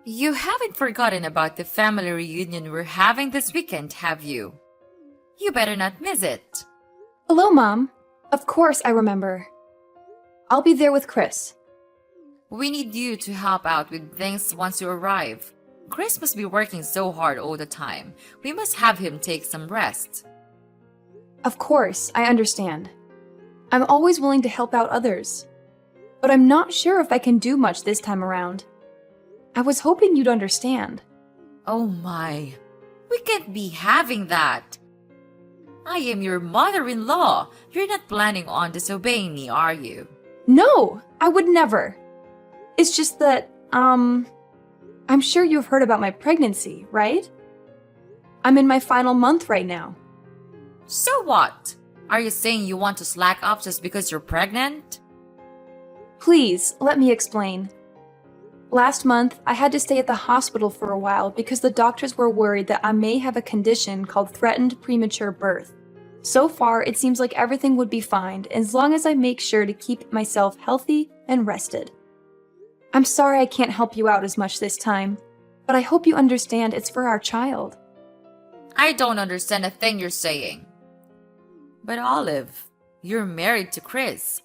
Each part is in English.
You haven't forgotten about the family reunion we're having this weekend, have you? You better not miss it. Hello, Mom. Of course I remember. I'll be there with Chris. We need you to help out with things once you arrive. Chris must be working so hard all the time. We must have him take some rest. Of course, I understand. I'm always willing to help out others. But I'm not sure if I can do much this time around. I was hoping you'd understand. Oh my, we can't be having that. I am your mother-in-law. You're not planning on disobeying me, are you? No, I would never. It's just that, I'm sure you've heard about my pregnancy, right? I'm in my final month right now. So what? Are you saying you want to slack off just because you're pregnant? Please, let me explain. Last month, I had to stay at the hospital for a while because the doctors were worried that I may have a condition called threatened premature birth. So far, it seems like everything would be fine as long as I make sure to keep myself healthy and rested. I'm sorry I can't help you out as much this time, but I hope you understand it's for our child. I don't understand a thing you're saying. But Olive, you're married to Chris.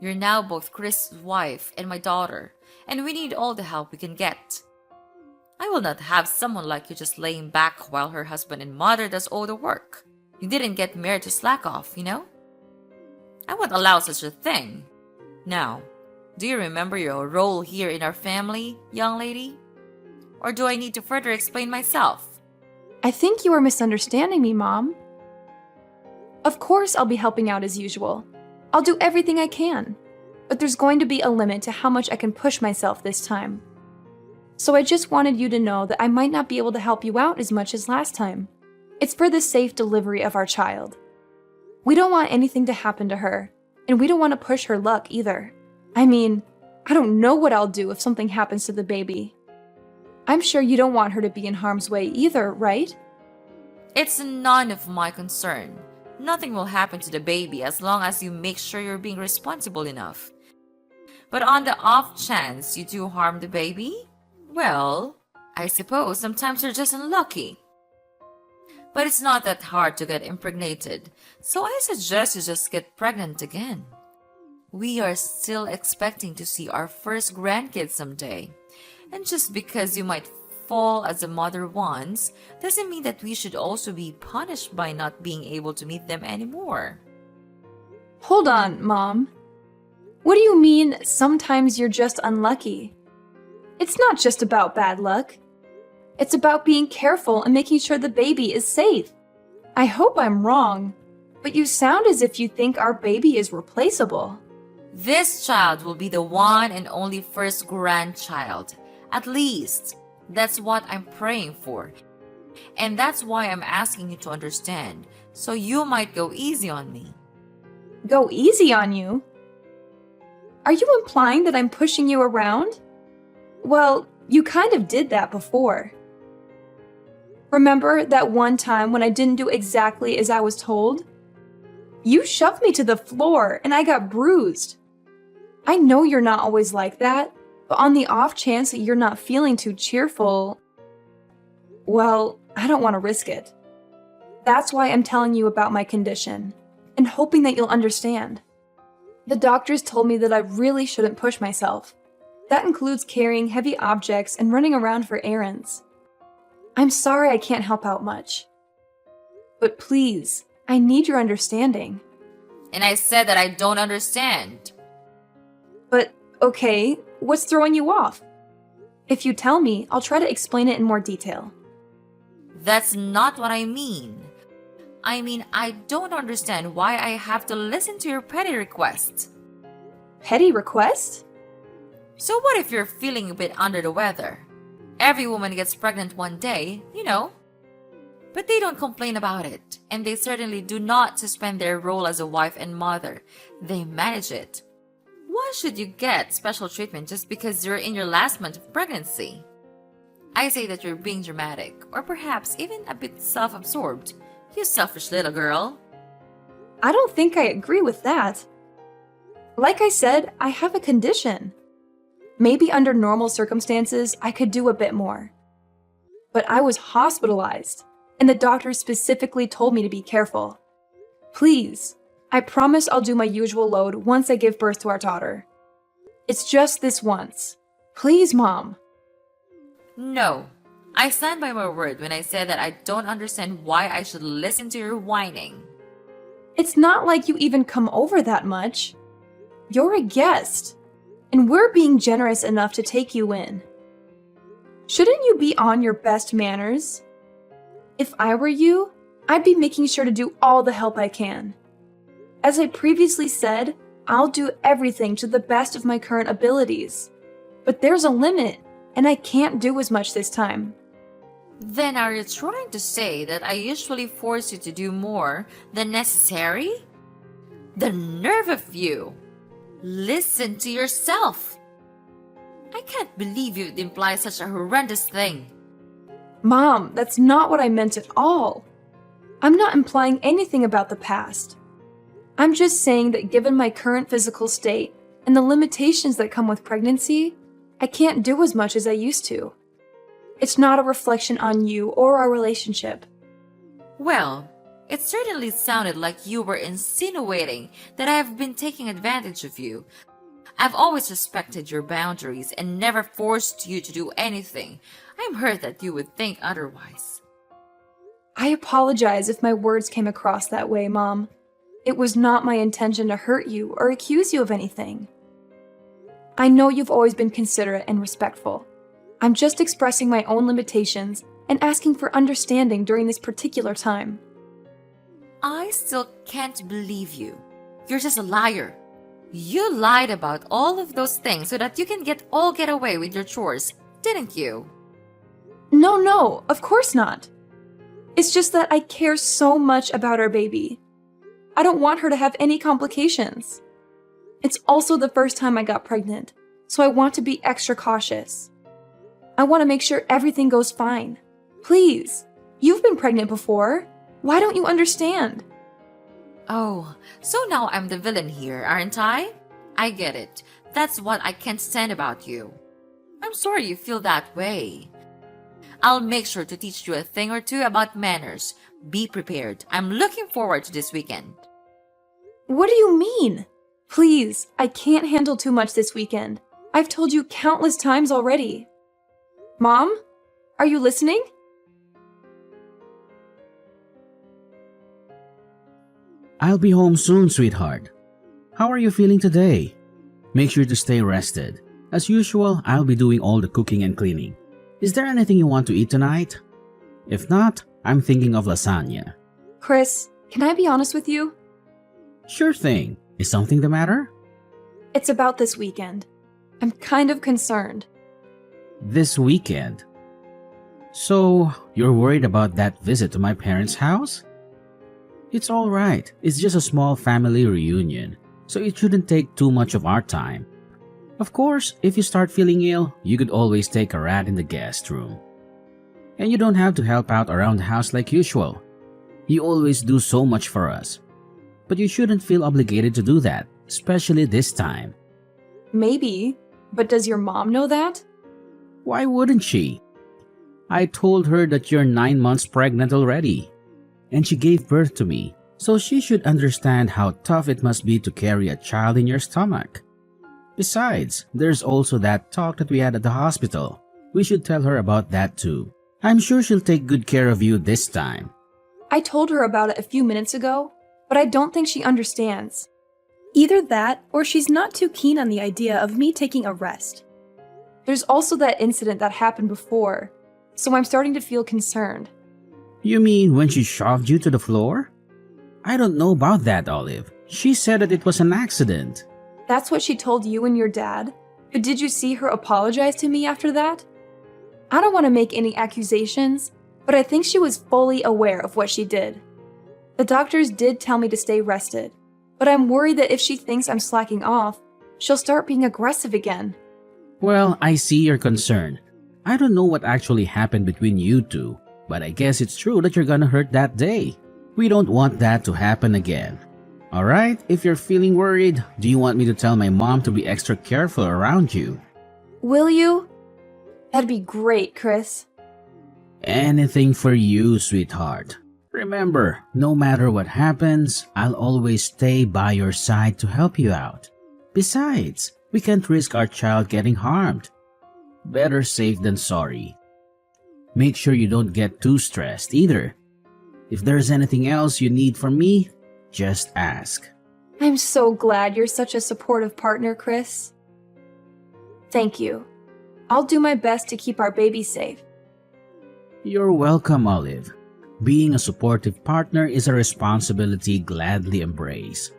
You're now both Chris's wife and my daughter, and we need all the help we can get. I will not have someone like you just laying back while her husband and mother does all the work. You didn't get married to slack off, you know? I won't allow such a thing. Now, do you remember your role here in our family, young lady? Or do I need to further explain myself? I think you are misunderstanding me, Mom. Of course I'll be helping out as usual. I'll do everything I can. But there's going to be a limit to how much I can push myself this time. So I just wanted you to know that I might not be able to help you out as much as last time. It's for the safe delivery of our child. We don't want anything to happen to her, and we don't want to push her luck either. I mean, I don't know what I'll do if something happens to the baby. I'm sure you don't want her to be in harm's way either, right? It's none of my concern. Nothing will happen to the baby as long as you make sure you're being responsible enough. But on the off chance you do harm the baby, well, I suppose sometimes you're just unlucky. But it's not that hard to get impregnated, so I suggest you just get pregnant again. We are still expecting to see our first grandkids someday. And just because you might fall as a mother once, doesn't mean that we should also be punished by not being able to meet them anymore. Hold on, Mom. What do you mean, sometimes you're just unlucky? It's not just about bad luck. It's about being careful and making sure the baby is safe. I hope I'm wrong, but you sound as if you think our baby is replaceable. This child will be the one and only first grandchild. At least, that's what I'm praying for. And that's why I'm asking you to understand, so you might go easy on me. Go easy on you? Are you implying that I'm pushing you around? Well, you kind of did that before. Remember that one time when I didn't do exactly as I was told? You shoved me to the floor and I got bruised. I know you're not always like that, but on the off chance that you're not feeling too cheerful, well, I don't want to risk it. That's why I'm telling you about my condition, and hoping that you'll understand. The doctors told me that I really shouldn't push myself. That includes carrying heavy objects and running around for errands. I'm sorry I can't help out much. But please, I need your understanding. And I said that I don't understand. But, okay, what's throwing you off? If you tell me, I'll try to explain it in more detail. That's not what I mean. I mean, I don't understand why I have to listen to your petty requests. Petty request? So what if you're feeling a bit under the weather? Every woman gets pregnant one day, you know. But they don't complain about it, and they certainly do not suspend their role as a wife and mother. They manage it. Why should you get special treatment just because you're in your last month of pregnancy? I say that you're being dramatic, or perhaps even a bit self-absorbed. You selfish little girl. I don't think I agree with that. Like I said, I have a condition. Maybe under normal circumstances, I could do a bit more. But I was hospitalized, and the doctor specifically told me to be careful. Please, I promise I'll do my usual load once I give birth to our daughter. It's just this once. Please, Mom. No. I stand by my word when I said that I don't understand why I should listen to your whining. It's not like you even come over that much. You're a guest, and we're being generous enough to take you in. Shouldn't you be on your best manners? If I were you, I'd be making sure to do all the help I can. As I previously said, I'll do everything to the best of my current abilities. But there's a limit, and I can't do as much this time. Then are you trying to say that I usually force you to do more than necessary? The nerve of you! Listen to yourself! I can't believe you'd imply such a horrendous thing. Mom, that's not what I meant at all. I'm not implying anything about the past. I'm just saying that given my current physical state and the limitations that come with pregnancy, I can't do as much as I used to. It's not a reflection on you or our relationship. Well, it certainly sounded like you were insinuating that I have been taking advantage of you. I've always respected your boundaries and never forced you to do anything. I'm hurt that you would think otherwise. I apologize if my words came across that way, Mom. It was not my intention to hurt you or accuse you of anything. I know you've always been considerate and respectful. I'm just expressing my own limitations and asking for understanding during this particular time. I still can't believe you. You're just a liar. You lied about all of those things so that you can get away with your chores, didn't you? No, of course not. It's just that I care so much about our baby. I don't want her to have any complications. It's also the first time I got pregnant, so I want to be extra cautious. I want to make sure everything goes fine. Please, you've been pregnant before. Why don't you understand? Oh, so now I'm the villain here, aren't I? I get it. That's what I can't stand about you. I'm sorry you feel that way. I'll make sure to teach you a thing or two about manners. Be prepared. I'm looking forward to this weekend. What do you mean? Please, I can't handle too much this weekend. I've told you countless times already. Mom, are you listening? I'll be home soon, sweetheart. How are you feeling today? Make sure to stay rested. As usual, I'll be doing all the cooking and cleaning. Is there anything you want to eat tonight? If not, I'm thinking of lasagna. Chris, can I be honest with you? Sure thing. Is something the matter? It's about this weekend. I'm kind of concerned. This weekend? So, you're worried about that visit to my parents' house? It's alright. It's just a small family reunion, so it shouldn't take too much of our time. Of course, if you start feeling ill, you could always take a rat in the guest room. And you don't have to help out around the house like usual. You always do so much for us. But you shouldn't feel obligated to do that, especially this time. Maybe, but does your mom know that? Why wouldn't she? I told her that you're 9 months pregnant already. And she gave birth to me, so she should understand how tough it must be to carry a child in your stomach. Besides, there's also that talk that we had at the hospital. We should tell her about that too. I'm sure she'll take good care of you this time. I told her about it a few minutes ago, but I don't think she understands. Either that, or she's not too keen on the idea of me taking a rest. There's also that incident that happened before, so I'm starting to feel concerned. You mean when she shoved you to the floor? I don't know about that, Olive. She said that it was an accident. That's what she told you and your dad? But did you see her apologize to me after that? I don't want to make any accusations, but I think she was fully aware of what she did. The doctors did tell me to stay rested, but I'm worried that if she thinks I'm slacking off, she'll start being aggressive again. Well, I see your concern. I don't know what actually happened between you two, but I guess it's true that you're gonna hurt that day. We don't want that to happen again. Alright, if you're feeling worried, do you want me to tell my mom to be extra careful around you? Will you? That'd be great, Chris. Anything for you, sweetheart. Remember, no matter what happens, I'll always stay by your side to help you out. Besides, we can't risk our child getting harmed. Better safe than sorry. Make sure you don't get too stressed either. If there's anything else you need from me, just ask. I'm so glad you're such a supportive partner, Chris. Thank you. I'll do my best to keep our baby safe. You're welcome, Olive. Being a supportive partner is a responsibility gladly embrace.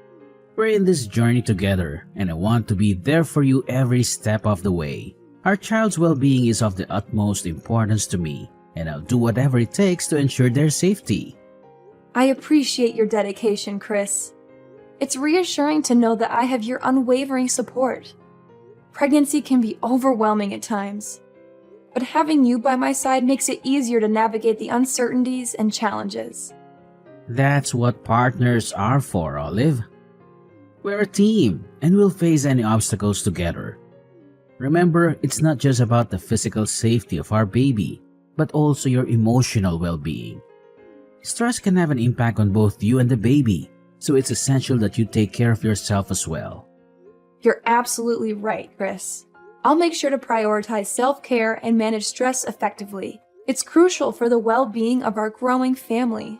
We're in this journey together, and I want to be there for you every step of the way. Our child's well-being is of the utmost importance to me, and I'll do whatever it takes to ensure their safety. I appreciate your dedication, Chris. It's reassuring to know that I have your unwavering support. Pregnancy can be overwhelming at times, but having you by my side makes it easier to navigate the uncertainties and challenges. That's what partners are for, Olive. We're a team, and we'll face any obstacles together. Remember, it's not just about the physical safety of our baby, but also your emotional well-being. Stress can have an impact on both you and the baby, so it's essential that you take care of yourself as well. You're absolutely right, Chris. I'll make sure to prioritize self-care and manage stress effectively. It's crucial for the well-being of our growing family.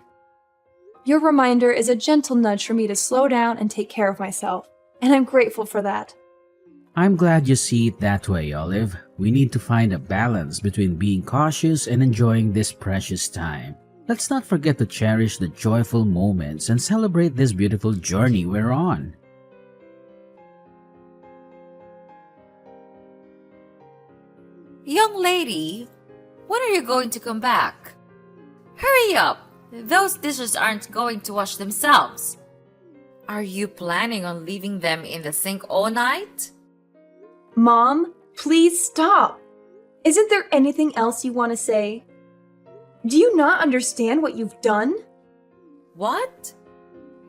Your reminder is a gentle nudge for me to slow down and take care of myself, and I'm grateful for that. I'm glad you see it that way, Olive. We need to find a balance between being cautious and enjoying this precious time. Let's not forget to cherish the joyful moments and celebrate this beautiful journey we're on. Young lady, when are you going to come back? Hurry up! Those dishes aren't going to wash themselves. Are you planning on leaving them in the sink all night? Mom, please stop. Isn't there anything else you want to say? Do you not understand what you've done? What?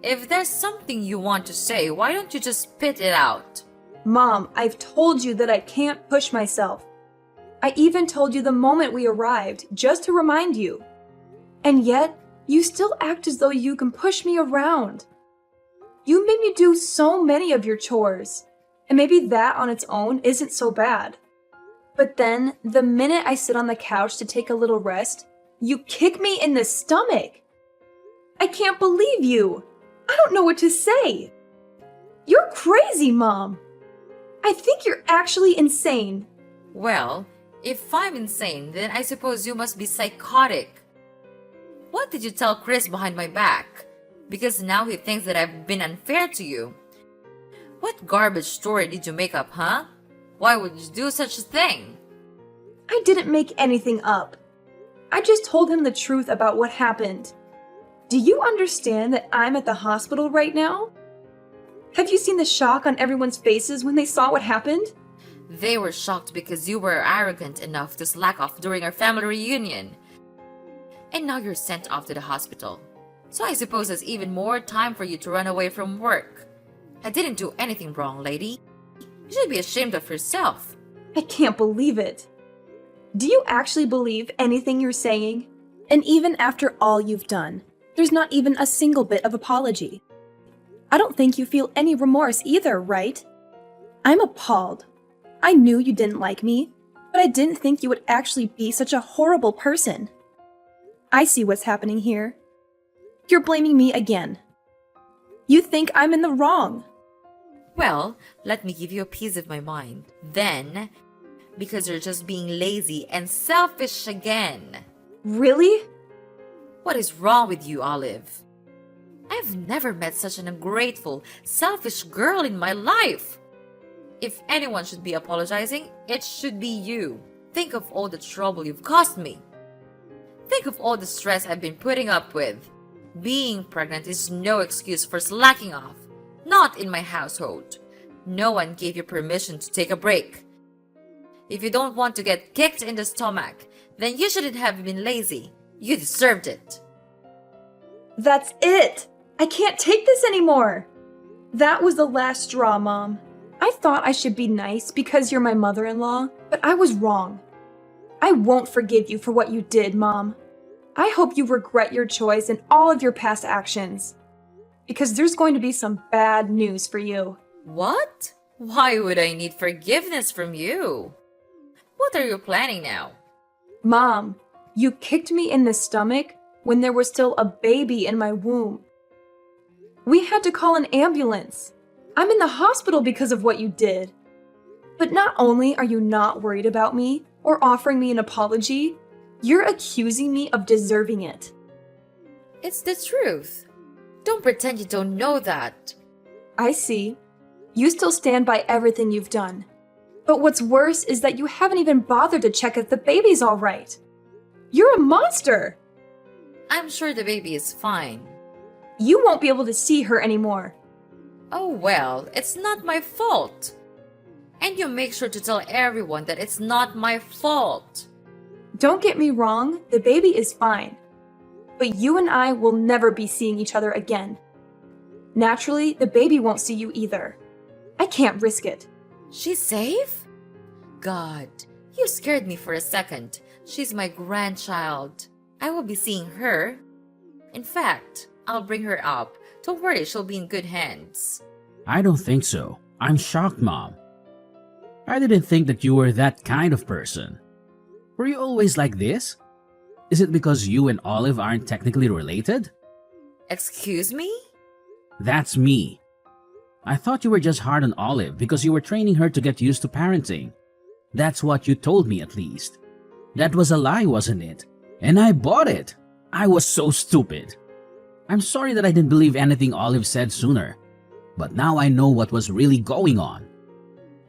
If there's something you want to say, why don't you just spit it out? Mom, I've told you that I can't push myself. I even told you the moment we arrived, just to remind you. And yet, you still act as though you can push me around. You made me do so many of your chores, and maybe that on its own isn't so bad. But then, the minute I sit on the couch to take a little rest, you kick me in the stomach. I can't believe you. I don't know what to say. You're crazy, Mom. I think you're actually insane. Well, if I'm insane, then I suppose you must be psychotic. What did you tell Chris behind my back? Because now he thinks that I've been unfair to you. What garbage story did you make up, huh? Why would you do such a thing? I didn't make anything up. I just told him the truth about what happened. Do you understand that I'm at the hospital right now? Have you seen the shock on everyone's faces when they saw what happened? They were shocked because you were arrogant enough to slack off during our family reunion. And now you're sent off to the hospital. So I suppose there's even more time for you to run away from work. I didn't do anything wrong, lady. You should be ashamed of yourself. I can't believe it. Do you actually believe anything you're saying? And even after all you've done, there's not even a single bit of apology. I don't think you feel any remorse either, right? I'm appalled. I knew you didn't like me, but I didn't think you would actually be such a horrible person. I see what's happening here. You're blaming me again. You think I'm in the wrong. Well, let me give you a piece of my mind. Then, because you're just being lazy and selfish again. Really? What is wrong with you, Olive? I've never met such an ungrateful, selfish girl in my life. If anyone should be apologizing, it should be you. Think of all the trouble you've caused me. Think of all the stress I've been putting up with. Being pregnant is no excuse for slacking off. Not in my household. No one gave you permission to take a break. If you don't want to get kicked in the stomach, then you shouldn't have been lazy. You deserved it. That's it! I can't take this anymore! That was the last straw, Mom. I thought I should be nice because you're my mother-in-law, but I was wrong. I won't forgive you for what you did, Mom. I hope you regret your choice and all of your past actions. Because there's going to be some bad news for you. What? Why would I need forgiveness from you? What are you planning now? Mom, you kicked me in the stomach when there was still a baby in my womb. We had to call an ambulance. I'm in the hospital because of what you did. But not only are you not worried about me or offering me an apology, you're accusing me of deserving it. It's the truth. Don't pretend you don't know that. I see. You still stand by everything you've done. But what's worse is that you haven't even bothered to check if the baby's all right. You're a monster! I'm sure the baby is fine. You won't be able to see her anymore. Oh well, it's not my fault. And you make sure to tell everyone that it's not my fault. Don't get me wrong, the baby is fine. But you and I will never be seeing each other again. Naturally, the baby won't see you either. I can't risk it. She's safe? God, you scared me for a second. She's my grandchild. I will be seeing her. In fact, I'll bring her up. Don't worry, she'll be in good hands. I don't think so. I'm shocked, Mom. I didn't think that you were that kind of person. Were you always like this? Is it because you and Olive aren't technically related? Excuse me? That's me. I thought you were just hard on Olive because you were training her to get used to parenting. That's what you told me, at least. That was a lie, wasn't it? And I bought it. I was so stupid. I'm sorry that I didn't believe anything Olive said sooner. But now I know what was really going on.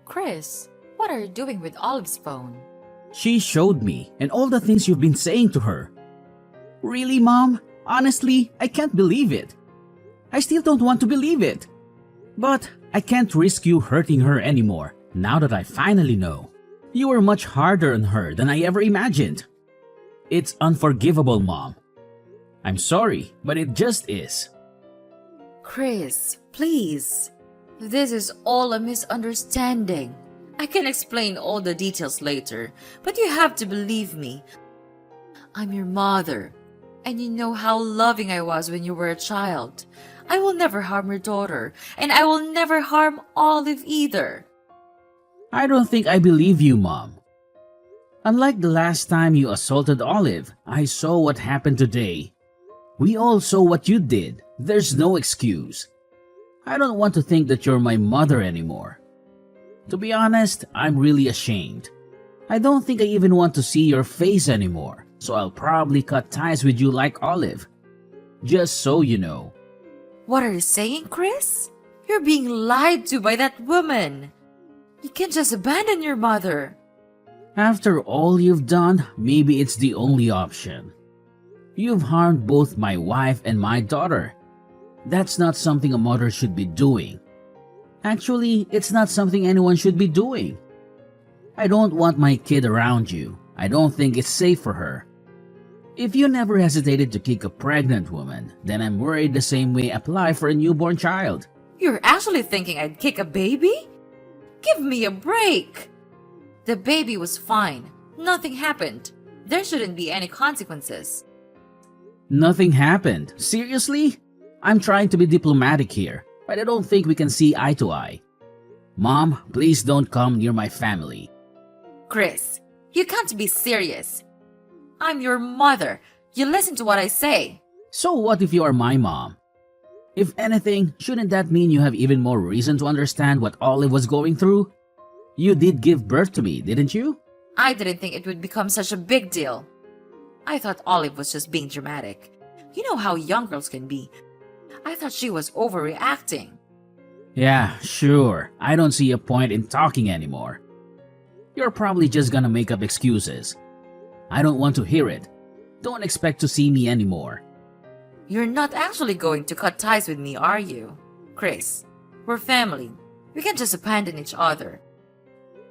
Chris, what are you doing with Olive's phone? She showed me, and all the things you've been saying to her. Really, Mom? Honestly, I can't believe it. I still don't want to believe it. But I can't risk you hurting her anymore, now that I finally know. You were much harder on her than I ever imagined. It's unforgivable, Mom. I'm sorry, but it just is. Chris, please. This is all a misunderstanding. I can explain all the details later, but you have to believe me. I'm your mother, and you know how loving I was when you were a child. I will never harm your daughter, and I will never harm Olive either. I don't think I believe you, Mom. Unlike the last time you assaulted Olive, I saw what happened today. We all saw what you did. There's no excuse. I don't want to think that you're my mother anymore. To be honest, I'm really ashamed. I don't think I even want to see your face anymore, so I'll probably cut ties with you like Olive. Just so you know. What are you saying, Chris? You're being lied to by that woman. You can't just abandon your mother. After all you've done, maybe it's the only option. You've harmed both my wife and my daughter. That's not something a mother should be doing. Actually, it's not something anyone should be doing. I don't want my kid around you. I don't think it's safe for her. If you never hesitated to kick a pregnant woman, then I'm worried the same way apply for a newborn child. You're actually thinking I'd kick a baby? Give me a break. The baby was fine. Nothing happened. There shouldn't be any consequences. Nothing happened. Seriously? I'm trying to be diplomatic here, but I don't think we can see eye to eye. Mom, please don't come near my family. Chris, you can't be serious. I'm your mother. You listen to what I say. So what if you are my mom? If anything, shouldn't that mean you have even more reason to understand what Olive was going through? You did give birth to me, didn't you? I didn't think it would become such a big deal. I thought Olive was just being dramatic. You know how young girls can be. I thought she was overreacting. Yeah, sure. I don't see a point in talking anymore. You're probably just gonna make up excuses. I don't want to hear it. Don't expect to see me anymore. You're not actually going to cut ties with me, are you? Chris, we're family. We can't just abandon each other.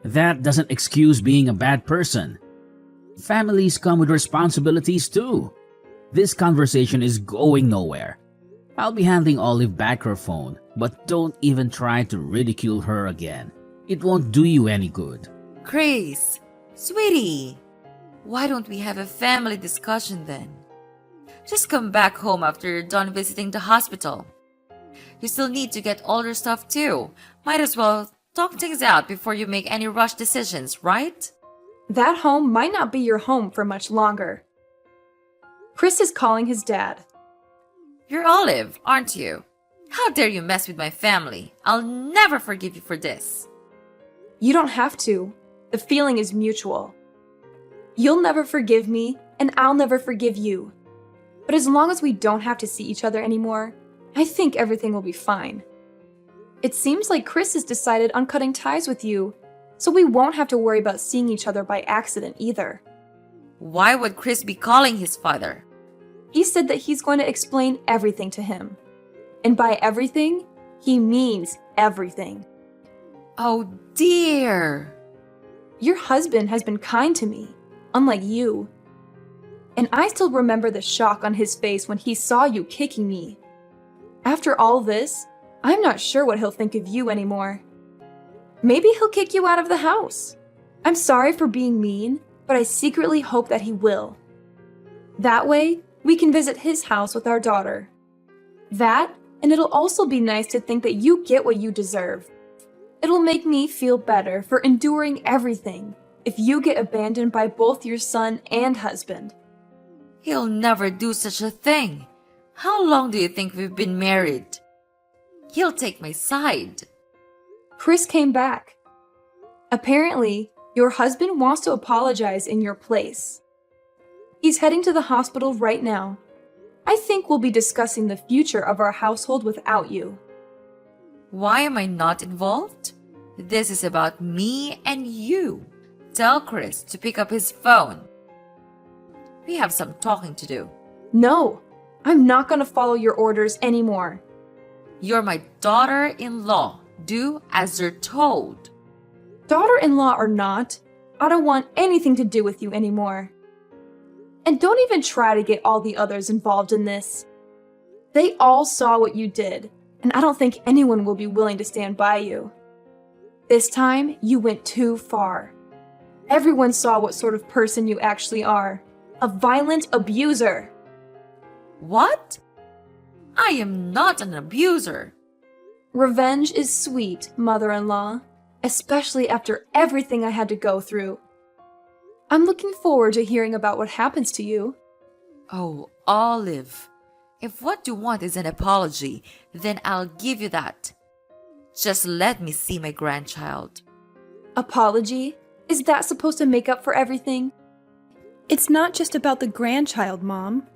That doesn't excuse being a bad person. Families come with responsibilities too. This conversation is going nowhere. I'll be handing Olive back her phone, but don't even try to ridicule her again. It won't do you any good. Chris, sweetie, why don't we have a family discussion then? Just come back home after you're done visiting the hospital. You still need to get all your stuff too. Might as well talk things out before you make any rush decisions, right? That home might not be your home for much longer. Chris is calling his dad. You're Olive, aren't you? How dare you mess with my family? I'll never forgive you for this. You don't have to. The feeling is mutual. You'll never forgive me, and I'll never forgive you. But as long as we don't have to see each other anymore, I think everything will be fine. It seems like Chris has decided on cutting ties with you, so we won't have to worry about seeing each other by accident either. Why would Chris be calling his father? He said that he's going to explain everything to him. And by everything, he means everything. Oh dear. Your husband has been kind to me, unlike you. And I still remember the shock on his face when he saw you kicking me. After all this, I'm not sure what he'll think of you anymore. Maybe he'll kick you out of the house. I'm sorry for being mean, but I secretly hope that he will. That way, we can visit his house with our daughter. That, and it'll also be nice to think that you get what you deserve. It'll make me feel better for enduring everything if you get abandoned by both your son and husband. He'll never do such a thing. How long do you think we've been married? He'll take my side. Chris came back. Apparently, your husband wants to apologize in your place. He's heading to the hospital right now. I think we'll be discussing the future of our household without you. Why am I not involved? This is about me and you. Tell Chris to pick up his phone. We have some talking to do. No, I'm not going to follow your orders anymore. You're my daughter-in-law. Do as you're told. Daughter-in-law or not, I don't want anything to do with you anymore. And don't even try to get all the others involved in this. They all saw what you did, and I don't think anyone will be willing to stand by you. This time, you went too far. Everyone saw what sort of person you actually are. A violent abuser. What? I am not an abuser. Revenge is sweet, mother-in-law, especially after everything I had to go through. I'm looking forward to hearing about what happens to you. Oh, Olive. If what you want is an apology, then I'll give you that. Just let me see my grandchild. Apology? Is that supposed to make up for everything? It's not just about the grandchild, Mom.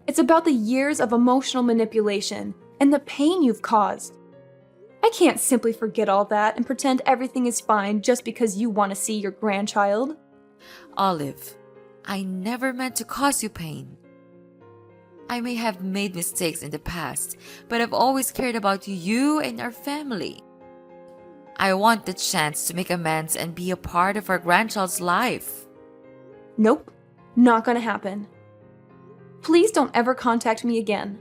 It's about the years of emotional manipulation and the pain you've caused. I can't simply forget all that and pretend everything is fine just because you want to see your grandchild. Olive, I never meant to cause you pain. I may have made mistakes in the past, but I've always cared about you and our family. I want the chance to make amends and be a part of our grandchild's life. Nope, not gonna happen. Please don't ever contact me again.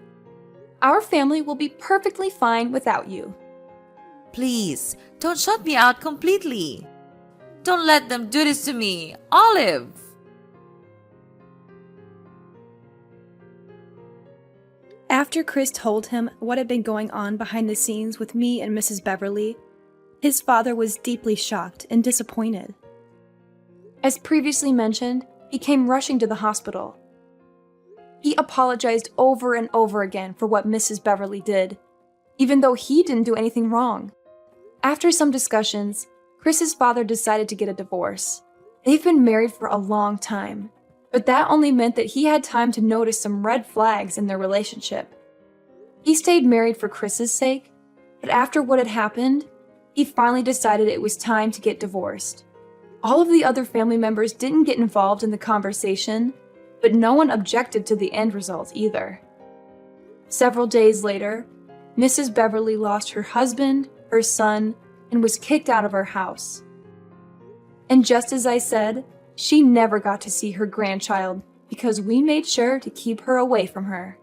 Our family will be perfectly fine without you. Please, don't shut me out completely. Don't let them do this to me, Olive. After Chris told him what had been going on behind the scenes with me and Mrs. Beverly, his father was deeply shocked and disappointed. As previously mentioned, he came rushing to the hospital. He apologized over and over again for what Mrs. Beverly did, even though he didn't do anything wrong. After some discussions, Chris's father decided to get a divorce. They've been married for a long time, but that only meant that he had time to notice some red flags in their relationship. He stayed married for Chris's sake, but after what had happened, he finally decided it was time to get divorced. All of the other family members didn't get involved in the conversation, but no one objected to the end result either. Several days later, Mrs. Beverly lost her husband, her son, and was kicked out of her house. And just as I said, she never got to see her grandchild because we made sure to keep her away from her.